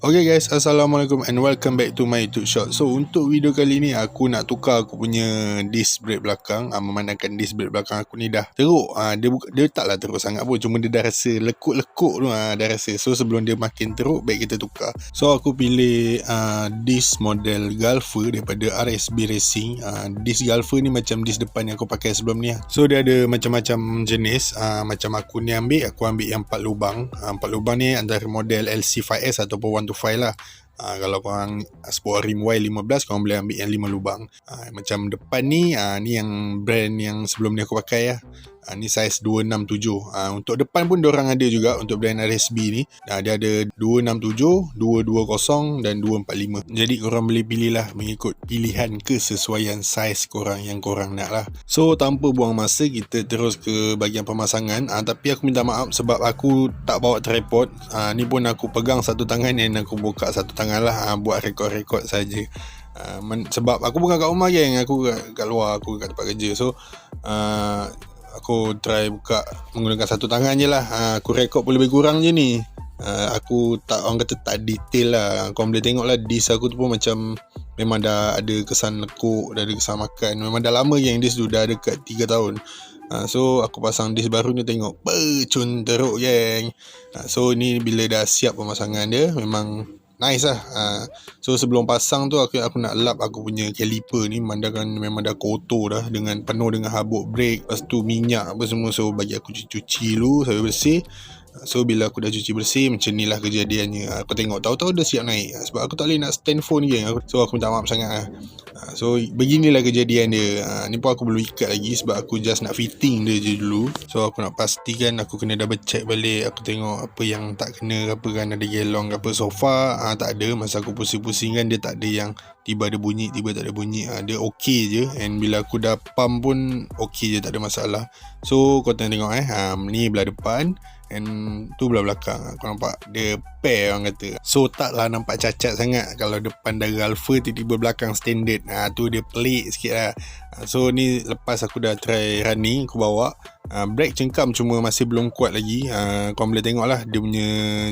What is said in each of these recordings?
Okay guys, Assalamualaikum and welcome back to my YouTube shop. So untuk video kali ni aku nak tukar aku punya disc brake belakang. Memandangkan disc brake belakang aku ni dah teruk. Dia taklah teruk sangat pun, cuma dia dah rasa lekuk-lekuk tu, dah rasa. So sebelum dia makin teruk, baik kita tukar. So aku pilih disc model Gulfer daripada RSB Racing. Disc Gulfer ni macam disc depan yang aku pakai sebelum ni. So dia ada macam-macam jenis. Macam aku ni ambil yang 4 lubang. 4 lubang ni antara model LC5S ataupun 125 lah. Kalau korang sport rim Y15, korang boleh ambil yang 5 lubang. Macam depan ni, ni yang brand yang sebelum ni aku pakai lah. Ni saiz 267. Untuk depan pun diorang ada juga untuk brand RSB ni. Dia ada 267, 220 dan 245. Jadi korang boleh pilih lah mengikut pilihan kesesuaian saiz korang yang korang nak lah. So tanpa buang masa, kita terus ke bahagian pemasangan. Tapi aku minta maaf sebab aku tak bawa tripod. Ni pun aku pegang satu tangan dan aku buka satu tangan lah, buat rekod-rekod saja. Sebab aku bukan kat rumah geng, aku kat luar, aku kat tempat kerja. So aku try buka menggunakan satu tangan je lah. Aku rekod pun lebih kurang je ni. Aku tak, orang kata tak detail lah. Kau boleh tengok lah disc aku tu pun macam memang dah ada kesan lekuk, dah ada kesan makan. Memang dah lama yang disc tu, dah dekat 3 tahun. So aku pasang disc baru ni, tengok cun teruk geng. So ni bila dah siap pemasangan dia, memang nice lah. So sebelum pasang tu aku nak lap aku punya caliper ni. Memang dah kotor dah, dengan penuh dengan habuk brake, lepas tu minyak apa semua. So bagi aku cuci dulu sampai bersih. So bila aku dah cuci bersih, macam ni lah kejadiannya. Aku tengok tahu-tahu dah siap naik. Sebab aku tak boleh nak stand phone je. So aku minta maaf sangat lah. So beginilah kejadian dia. Ni pun aku belum ikat lagi sebab aku just nak fitting dia je dulu. So aku nak pastikan, aku kena double check balik. Aku tengok apa yang tak kena, apa kan ada gelong apa. So far tak ada. Masa aku pusing-pusing kan, dia tak ada yang tiba ada bunyi, tiba tak ada bunyi. Dia okey je. And bila aku dah pump pun okey je, tak ada masalah. So kau tengok ni belah depan and tu belah belakang. Kau nampak dia pair orang kata. So taklah nampak cacat sangat kalau depan dah Gulfer, tiba-tiba belakang standard. Tu dia pelik sikit lah. So ni lepas aku dah try running, aku bawa brake cengkam, cuma masih belum kuat lagi. Kau boleh tengok lah dia punya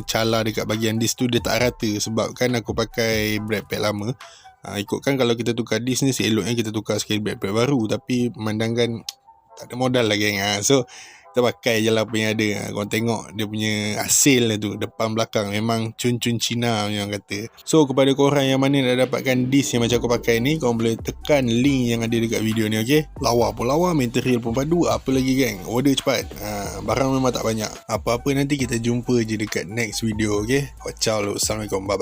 cala dekat bahagian disc tu, dia tak rata. Sebab kan aku pakai brake pad lama. Ikutkan kalau kita tukar disc ni, seeloknya kita tukar sekali brake pad baru. Tapi memandangkan tak ada modal lah geng. So kita pakai je lah apa yang ada. Korang tengok dia punya hasil tu, depan belakang memang cun-cun Cina yang kata. So kepada korang yang mana nak dapatkan disc yang macam aku pakai ni, korang boleh tekan link yang ada dekat video ni. Okay, lawa pun lawa, material pun padu. Apa lagi geng, order cepat. Barang memang tak banyak. Apa-apa nanti kita jumpa je dekat next video. Okay, ciao. Assalamualaikum, bye.